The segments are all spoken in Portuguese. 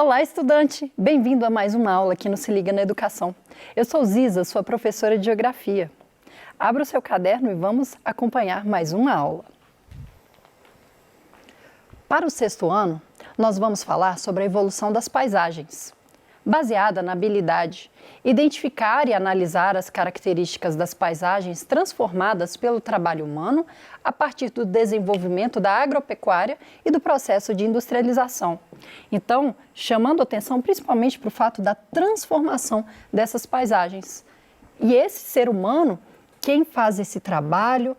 Olá, estudante! Bem-vindo a mais uma aula aqui no Se Liga na Educação. Eu sou Ziza, sua professora de Geografia. Abra o seu caderno e vamos acompanhar mais uma aula. Para o sexto ano, nós vamos falar sobre a evolução das paisagens, baseada na habilidade identificar e analisar as características das paisagens transformadas pelo trabalho humano a partir do desenvolvimento da agropecuária e do processo de industrialização. Então, chamando atenção principalmente para o fato da transformação dessas paisagens. E esse ser humano, quem faz esse trabalho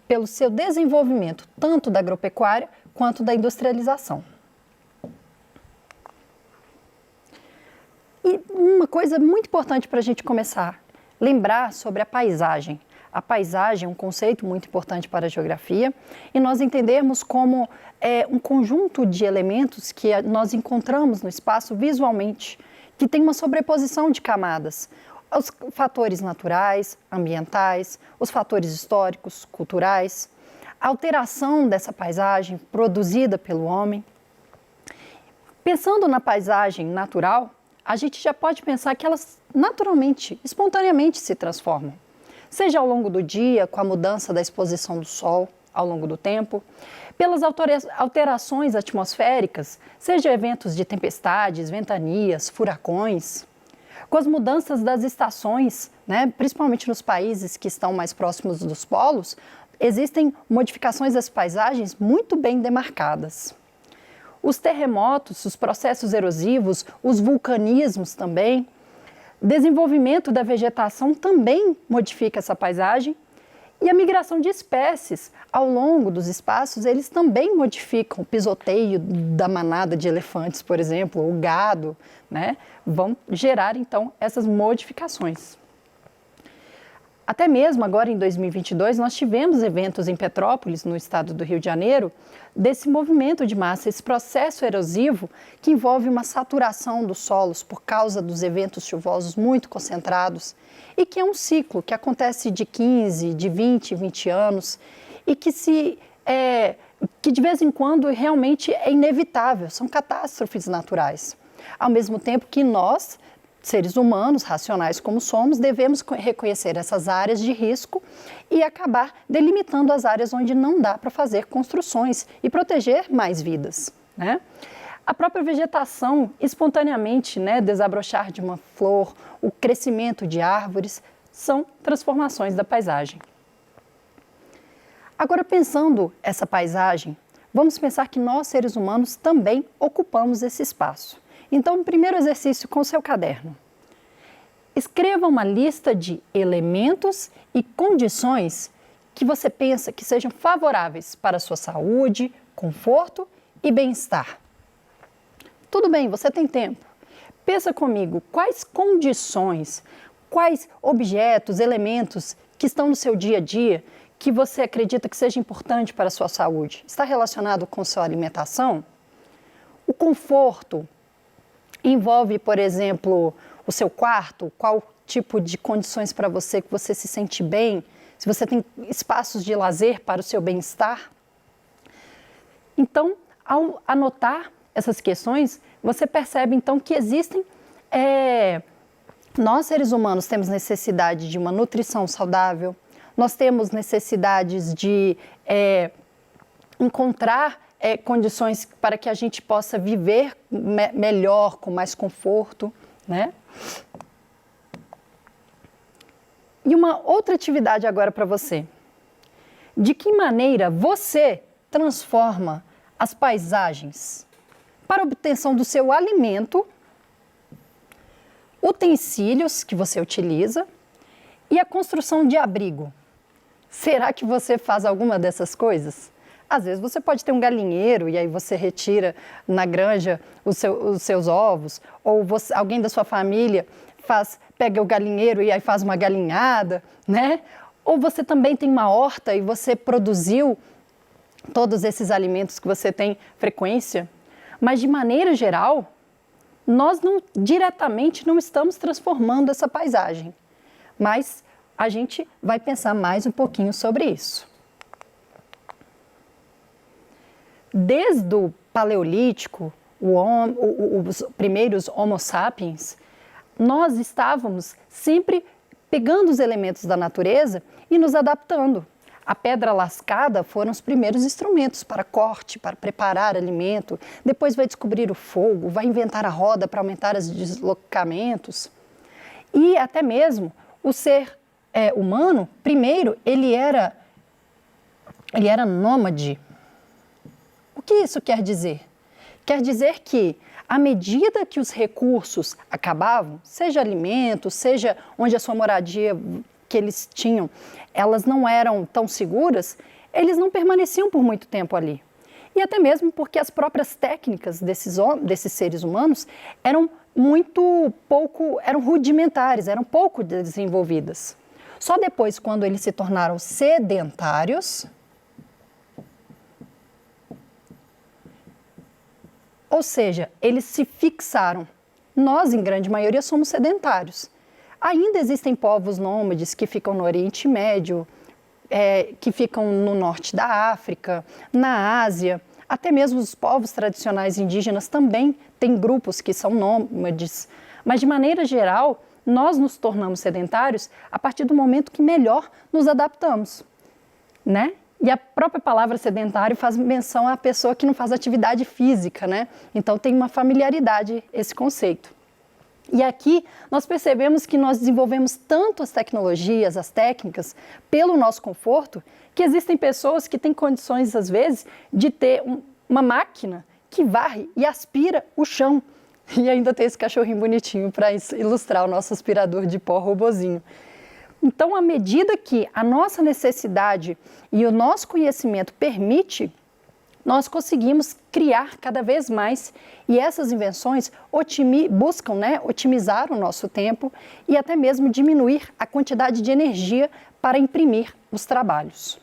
pelo seu desenvolvimento, tanto da agropecuária quanto da industrialização. E uma coisa muito importante para a gente começar, lembrar sobre a paisagem. A paisagem é um conceito muito importante para a geografia e nós entendermos como um conjunto de elementos que nós encontramos no espaço visualmente, que tem uma sobreposição de camadas. Os fatores naturais, ambientais, os fatores históricos, culturais, a alteração dessa paisagem produzida pelo homem. Pensando na paisagem natural, a gente já pode pensar que elas naturalmente, espontaneamente se transformam. Seja ao longo do dia, com a mudança da exposição do sol ao longo do tempo, pelas alterações atmosféricas, seja eventos de tempestades, ventanias, furacões, com as mudanças das estações, principalmente nos países que estão mais próximos dos polos, existem modificações das paisagens muito bem demarcadas. Os terremotos, os processos erosivos, os vulcanismos também, desenvolvimento da vegetação também modifica essa paisagem e a migração de espécies ao longo dos espaços, eles também modificam o pisoteio da manada de elefantes, por exemplo, o gado, vão gerar então essas modificações. Até mesmo agora em 2022, nós tivemos eventos em Petrópolis, no estado do Rio de Janeiro, desse movimento de massa, esse processo erosivo que envolve uma saturação dos solos por causa dos eventos chuvosos muito concentrados e que é um ciclo que acontece de 15, de 20 anos e que de vez em quando realmente é inevitável, são catástrofes naturais. Ao mesmo tempo que nós, seres humanos, racionais como somos, devemos reconhecer essas áreas de risco e acabar delimitando as áreas onde não dá para fazer construções e proteger mais vidas. A própria vegetação, espontaneamente, desabrochar de uma flor, o crescimento de árvores, são transformações da paisagem. Agora, pensando essa paisagem, vamos pensar que nós, seres humanos, também ocupamos esse espaço. Então, primeiro exercício com o seu caderno. Escreva uma lista de elementos e condições que você pensa que sejam favoráveis para a sua saúde, conforto e bem-estar. Tudo bem, você tem tempo. Pensa comigo, quais condições, quais objetos, elementos que estão no seu dia a dia que você acredita que seja importante para a sua saúde? Está relacionado com sua alimentação? O conforto envolve, por exemplo, o seu quarto, qual tipo de condições para você que você se sente bem, se você tem espaços de lazer para o seu bem-estar. Então, ao anotar essas questões, você percebe então que existem, nós seres humanos temos necessidade de uma nutrição saudável, nós temos necessidades de encontrar condições para que a gente possa viver melhor, com mais conforto, E uma outra atividade agora para você. De que maneira você transforma as paisagens para a obtenção do seu alimento, utensílios que você utiliza e a construção de abrigo? Será que você faz alguma dessas coisas? Às vezes você pode ter um galinheiro e aí você retira na granja os seus ovos, ou alguém da sua família pega o galinheiro e aí faz uma galinhada, Ou você também tem uma horta e você produziu todos esses alimentos que você tem frequência, mas de maneira geral, nós diretamente não estamos transformando essa paisagem, mas a gente vai pensar mais um pouquinho sobre isso. Desde o Paleolítico, os primeiros Homo sapiens, nós estávamos sempre pegando os elementos da natureza e nos adaptando. A pedra lascada foram os primeiros instrumentos para corte, para preparar alimento. Depois vai descobrir o fogo, vai inventar a roda para aumentar os deslocamentos. E até mesmo o ser humano, primeiro, ele era nômade. O que isso quer dizer? Quer dizer que, à medida que os recursos acabavam, seja alimento, seja onde a sua moradia que eles tinham, elas não eram tão seguras, eles não permaneciam por muito tempo ali. E até mesmo porque as próprias técnicas desses seres humanos eram eram rudimentares, eram pouco desenvolvidas. Só depois, quando eles se tornaram sedentários, ou seja, eles se fixaram. Nós, em grande maioria, somos sedentários. Ainda existem povos nômades que ficam no Oriente Médio, que ficam no norte da África, na Ásia. Até mesmo os povos tradicionais indígenas também têm grupos que são nômades. Mas, de maneira geral, nós nos tornamos sedentários a partir do momento que melhor nos adaptamos, né? E a própria palavra sedentário faz menção à pessoa que não faz atividade física, né? Então tem uma familiaridade esse conceito. E aqui nós percebemos que nós desenvolvemos tanto as tecnologias, as técnicas, pelo nosso conforto, que existem pessoas que têm condições, às vezes, de ter uma máquina que varre e aspira o chão. E ainda tem esse cachorrinho bonitinho para ilustrar o nosso aspirador de pó robozinho. Então, à medida que a nossa necessidade e o nosso conhecimento permite, nós conseguimos criar cada vez mais, e essas invenções buscam, né, otimizar o nosso tempo e até mesmo diminuir a quantidade de energia para imprimir os trabalhos.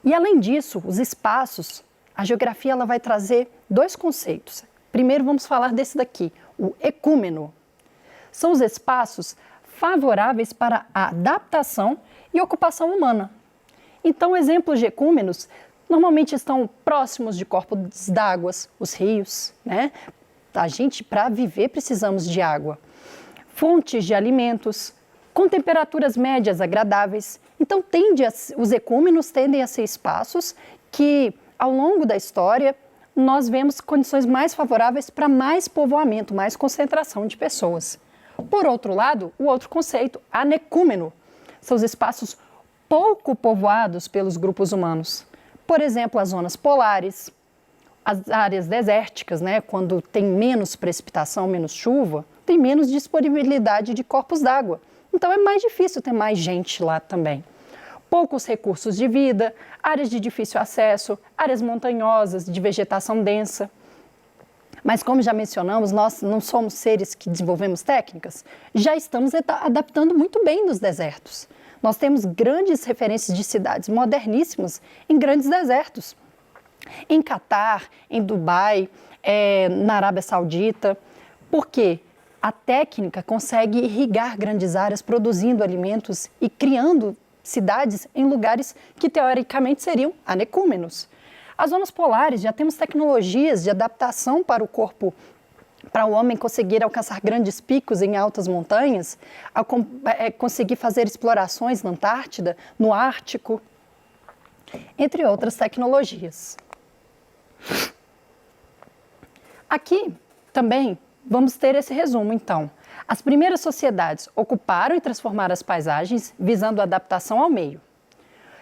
E além disso, os espaços, a geografia ela vai trazer dois conceitos. Primeiro vamos falar desse daqui, o ecúmeno. São os espaços favoráveis para a adaptação e ocupação humana. Então, exemplos de ecúmenos normalmente estão próximos de corpos d'água, os rios, né? A gente, para viver, precisamos de água. Fontes de alimentos, com temperaturas médias agradáveis. Então, os ecúmenos tendem a ser espaços que, ao longo da história, nós vemos condições mais favoráveis para mais povoamento, mais concentração de pessoas. Por outro lado, o outro conceito, anecúmeno, são os espaços pouco povoados pelos grupos humanos. Por exemplo, as zonas polares, as áreas desérticas, né, quando tem menos precipitação, menos chuva, tem menos disponibilidade de corpos d'água. Então é mais difícil ter mais gente lá também. Poucos recursos de vida, áreas de difícil acesso, áreas montanhosas, de vegetação densa. Mas como já mencionamos, nós não somos seres que desenvolvemos técnicas, já estamos adaptando muito bem nos desertos. Nós temos grandes referências de cidades moderníssimas em grandes desertos. Em Catar, em Dubai, na Arábia Saudita. Por quê? A técnica consegue irrigar grandes áreas, produzindo alimentos e criando cidades em lugares que teoricamente seriam anecúmenos. As zonas polares já temos tecnologias de adaptação para o corpo, para o homem conseguir alcançar grandes picos em altas montanhas, conseguir fazer explorações na Antártida, no Ártico, entre outras tecnologias. Aqui também vamos ter esse resumo, então. As primeiras sociedades ocuparam e transformaram as paisagens visando a adaptação ao meio,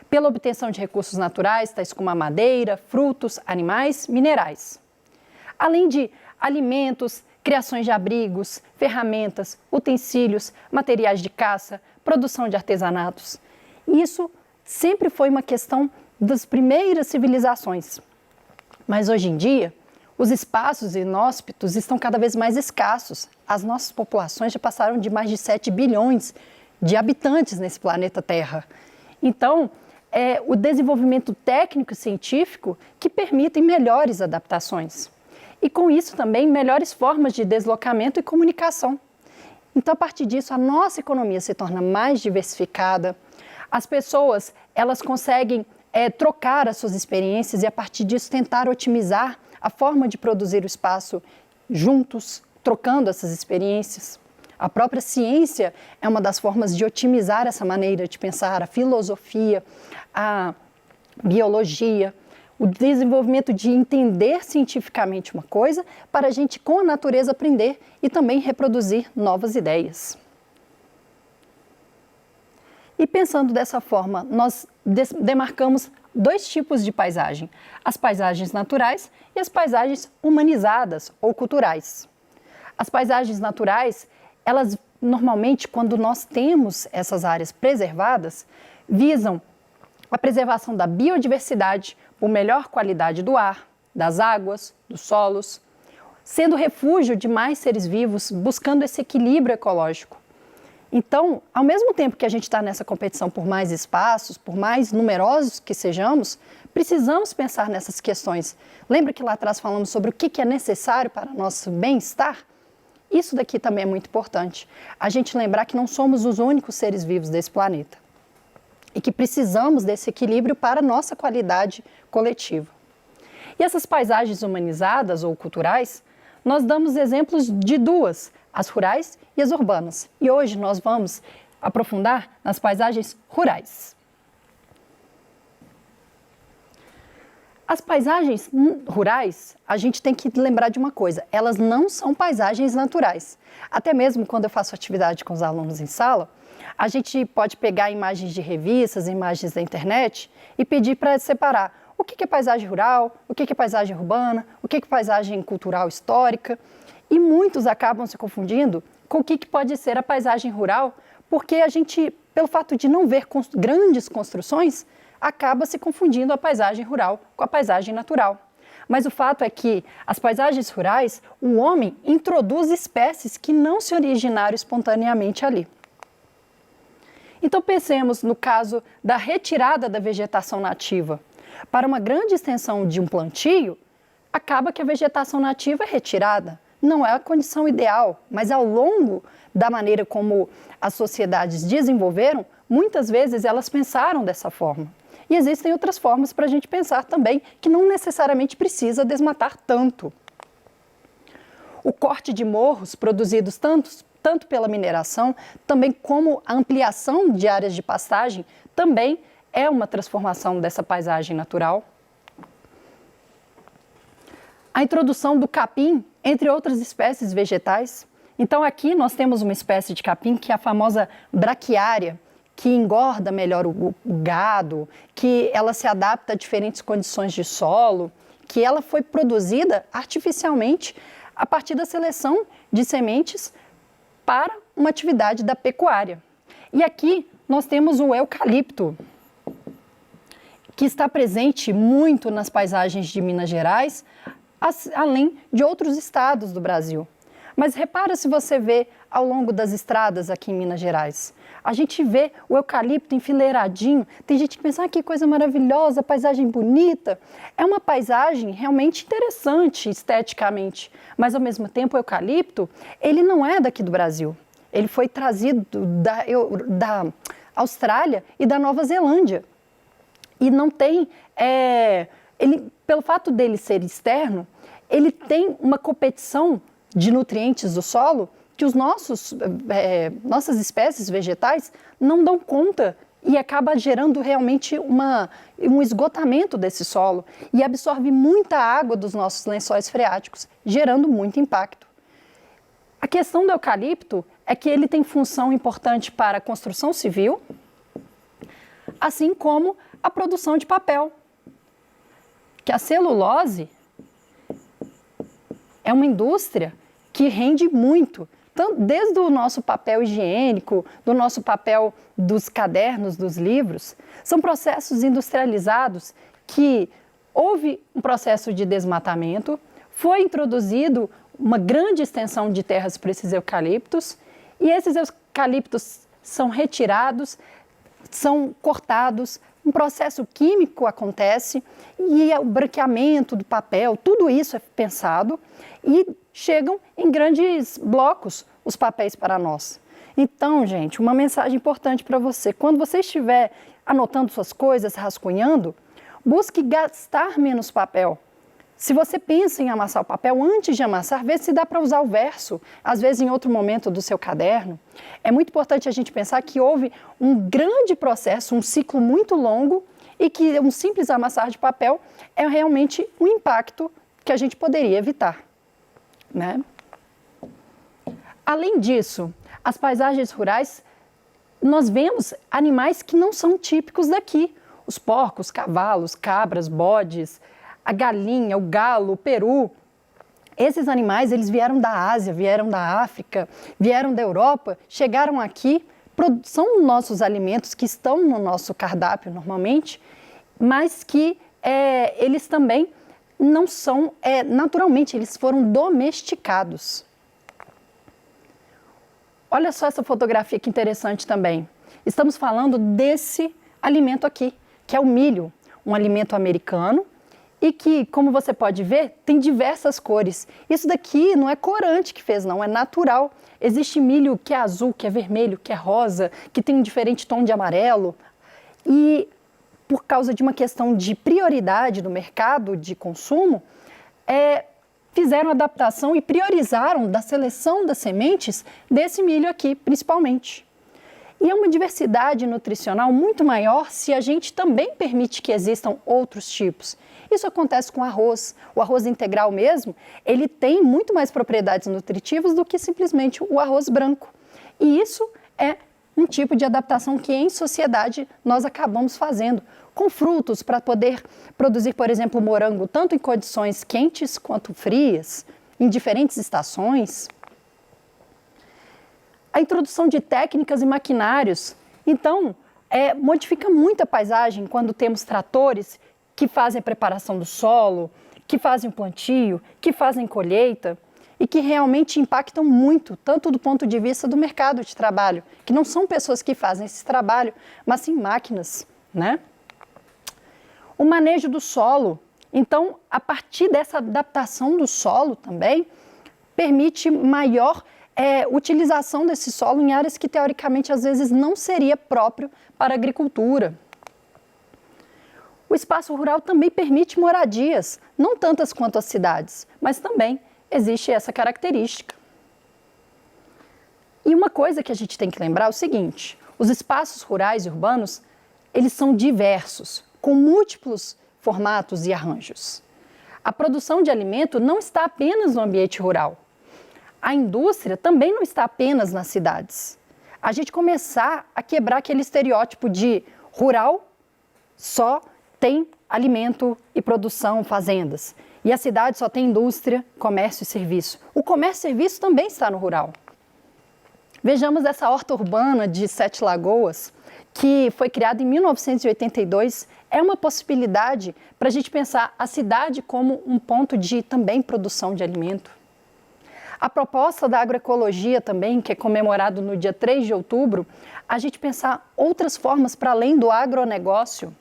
pela obtenção de recursos naturais, tais como a madeira, frutos, animais, minerais. Além de alimentos, criações de abrigos, ferramentas, utensílios, materiais de caça, produção de artesanatos. Isso sempre foi uma questão das primeiras civilizações. Mas hoje em dia, os espaços inóspitos estão cada vez mais escassos. As nossas populações já passaram de mais de 7 bilhões de habitantes nesse planeta Terra. Então, é o desenvolvimento técnico e científico que permitem melhores adaptações. E com isso também melhores formas de deslocamento e comunicação. Então, a partir disso, a nossa economia se torna mais diversificada. As pessoas, elas conseguem trocar as suas experiências e, a partir disso, tentar otimizar a forma de produzir o espaço juntos, trocando essas experiências. A própria ciência é uma das formas de otimizar essa maneira de pensar, a filosofia, a biologia, o desenvolvimento de entender cientificamente uma coisa para a gente, com a natureza, aprender e também reproduzir novas ideias. E pensando dessa forma, nós demarcamos dois tipos de paisagem: as paisagens naturais e as paisagens humanizadas ou culturais. As paisagens naturais, elas normalmente, quando nós temos essas áreas preservadas, visam a preservação da biodiversidade por melhor qualidade do ar, das águas, dos solos, sendo refúgio de mais seres vivos, buscando esse equilíbrio ecológico. Então, ao mesmo tempo que a gente está nessa competição por mais espaços, por mais numerosos que sejamos, precisamos pensar nessas questões. Lembra que lá atrás falamos sobre o que é necessário para nosso bem-estar? Isso daqui também é muito importante. A gente lembrar que não somos os únicos seres vivos desse planeta e que precisamos desse equilíbrio para a nossa qualidade coletiva. E essas paisagens humanizadas ou culturais, nós damos exemplos de duas: as rurais e as urbanas. E hoje nós vamos aprofundar nas paisagens rurais. As paisagens rurais, a gente tem que lembrar de uma coisa: elas não são paisagens naturais. Até mesmo quando eu faço atividade com os alunos em sala, a gente pode pegar imagens de revistas, imagens da internet e pedir para separar o que é paisagem rural, o que é paisagem urbana, o que é paisagem cultural histórica. E muitos acabam se confundindo com o que pode ser a paisagem rural, porque a gente, pelo fato de não ver grandes construções, acaba se confundindo a paisagem rural com a paisagem natural. Mas o fato é que as paisagens rurais, o homem introduz espécies que não se originaram espontaneamente ali. Então pensemos no caso da retirada da vegetação nativa. Para uma grande extensão de um plantio, acaba que a vegetação nativa é retirada. Não é a condição ideal, mas ao longo da maneira como as sociedades desenvolveram, muitas vezes elas pensaram dessa forma. E existem outras formas para a gente pensar também, que não necessariamente precisa desmatar tanto. O corte de morros produzidos tanto pela mineração, também como a ampliação de áreas de pastagem, também é uma transformação dessa paisagem natural. A introdução do capim, entre outras espécies vegetais. Então aqui nós temos uma espécie de capim que é a famosa braquiária, que engorda melhor o gado, que ela se adapta a diferentes condições de solo, que ela foi produzida artificialmente a partir da seleção de sementes para uma atividade da pecuária. E aqui nós temos o eucalipto, que está presente muito nas paisagens de Minas Gerais, além de outros estados do Brasil. Mas repara se você vê ao longo das estradas aqui em Minas Gerais. A gente vê o eucalipto enfileiradinho. Tem gente que pensa, que coisa maravilhosa, paisagem bonita. É uma paisagem realmente interessante esteticamente, mas ao mesmo tempo o eucalipto, ele não é daqui do Brasil. Ele foi trazido da Austrália e da Nova Zelândia. E não tem, pelo fato dele ser externo, ele tem uma competição de nutrientes do solo que nossas espécies vegetais não dão conta e acaba gerando realmente um esgotamento desse solo e absorve muita água dos nossos lençóis freáticos, gerando muito impacto. A questão do eucalipto é que ele tem função importante para a construção civil, assim como a produção de papel, que a celulose é uma indústria que rende muito, desde o nosso papel higiênico, do nosso papel dos cadernos, dos livros. São processos industrializados que houve um processo de desmatamento, foi introduzido uma grande extensão de terras para esses eucaliptos, e esses eucaliptos são retirados, são cortados, um processo químico acontece e o branqueamento do papel, tudo isso é pensado e chegam em grandes blocos os papéis para nós. Então, gente, uma mensagem importante para você. Quando você estiver anotando suas coisas, rascunhando, Busque gastar menos papel. Se você pensa em amassar o papel, antes de amassar, vê se dá para usar o verso, às vezes em outro momento do seu caderno. É muito importante a gente pensar que houve um grande processo, um ciclo muito longo, e que um simples amassar de papel é realmente um impacto que a gente poderia evitar, né? Além disso, as paisagens rurais, nós vemos animais que não são típicos daqui. Os porcos, cavalos, cabras, bodes, a galinha, o galo, o peru. Esses animais, eles vieram da Ásia, vieram da África, vieram da Europa, chegaram aqui, são nossos alimentos que estão no nosso cardápio normalmente, mas que eles também não são, naturalmente, eles foram domesticados. Olha só essa fotografia que interessante também. Estamos falando desse alimento aqui, que é o milho, um alimento americano, e que, como você pode ver, tem diversas cores. Isso daqui não é corante que fez, não, é natural. Existe milho que é azul, que é vermelho, que é rosa, que tem um diferente tom de amarelo. E por causa de uma questão de prioridade do mercado de consumo, fizeram adaptação e priorizaram da seleção das sementes desse milho aqui, principalmente. E é uma diversidade nutricional muito maior se a gente também permite que existam outros tipos. Isso acontece com arroz. O arroz integral mesmo, ele tem muito mais propriedades nutritivas do que simplesmente o arroz branco. E isso é um tipo de adaptação que em sociedade nós acabamos fazendo, com frutos para poder produzir, por exemplo, morango tanto em condições quentes quanto frias, em diferentes estações. A introdução de técnicas e maquinários, então, modifica muito a paisagem quando temos tratores que fazem a preparação do solo, que fazem o plantio, que fazem colheita e que realmente impactam muito, tanto do ponto de vista do mercado de trabalho, que não são pessoas que fazem esse trabalho, mas sim máquinas, né? O manejo do solo, então, a partir dessa adaptação do solo também, permite maior utilização desse solo em áreas que teoricamente às vezes não seria próprio para a agricultura. O espaço rural também permite moradias, não tantas quanto as cidades, mas também existe essa característica. E uma coisa que a gente tem que lembrar é o seguinte: os espaços rurais e urbanos, eles são diversos, com múltiplos formatos e arranjos. A produção de alimento não está apenas no ambiente rural. A indústria também não está apenas nas cidades. A gente começar a quebrar aquele estereótipo de rural só tem alimento e produção, fazendas. E a cidade só tem indústria, comércio e serviço. O comércio e serviço também está no rural. Vejamos essa horta urbana de Sete Lagoas, que foi criada em 1982. É uma possibilidade para a gente pensar a cidade como um ponto de também produção de alimento. A proposta da agroecologia também, que é comemorado no dia 3 de outubro, a gente pensar outras formas para além do agronegócio,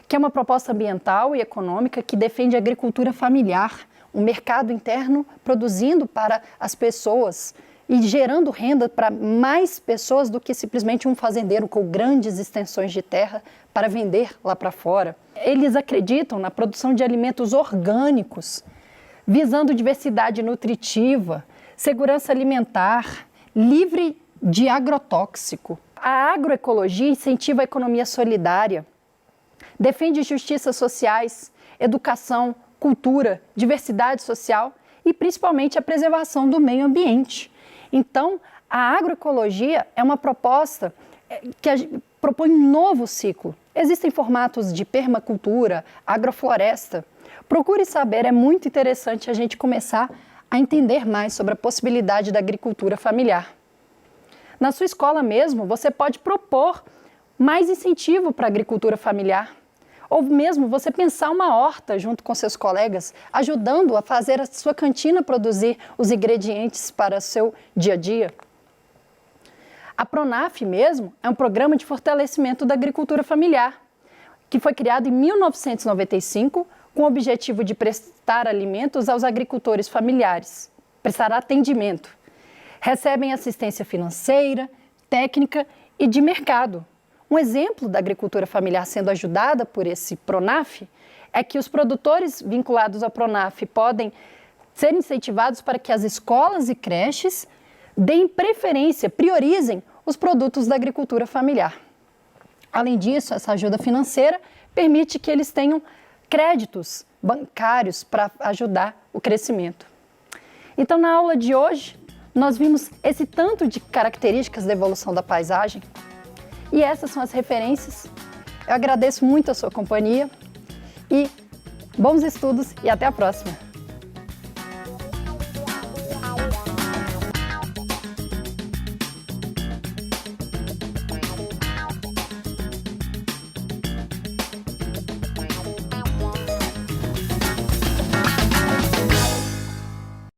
que é uma proposta ambiental e econômica que defende a agricultura familiar, um mercado interno produzindo para as pessoas e gerando renda para mais pessoas do que simplesmente um fazendeiro com grandes extensões de terra para vender lá para fora. Eles acreditam na produção de alimentos orgânicos, visando diversidade nutritiva, segurança alimentar, livre de agrotóxico. A agroecologia incentiva a economia solidária, defende justiças sociais, educação, cultura, diversidade social e principalmente a preservação do meio ambiente. Então, a agroecologia é uma proposta que propõe um novo ciclo. Existem formatos de permacultura, agrofloresta. Procure saber, é muito interessante a gente começar a entender mais sobre a possibilidade da agricultura familiar. Na sua escola mesmo, você pode propor mais incentivo para a agricultura familiar. Ou mesmo você pensar uma horta junto com seus colegas, ajudando a fazer a sua cantina produzir os ingredientes para o seu dia a dia. A Pronaf mesmo é um programa de fortalecimento da agricultura familiar, que foi criado em 1995 com o objetivo de prestar alimentos aos agricultores familiares, prestar atendimento. Recebem assistência financeira, técnica e de mercado. Um exemplo da agricultura familiar sendo ajudada por esse Pronaf é que os produtores vinculados ao Pronaf podem ser incentivados para que as escolas e creches deem preferência, priorizem os produtos da agricultura familiar. Além disso, essa ajuda financeira permite que eles tenham créditos bancários para ajudar o crescimento. Então, na aula de hoje, nós vimos esse tanto de características da evolução da paisagem e essas são as referências. Eu agradeço muito a sua companhia e bons estudos e até a próxima!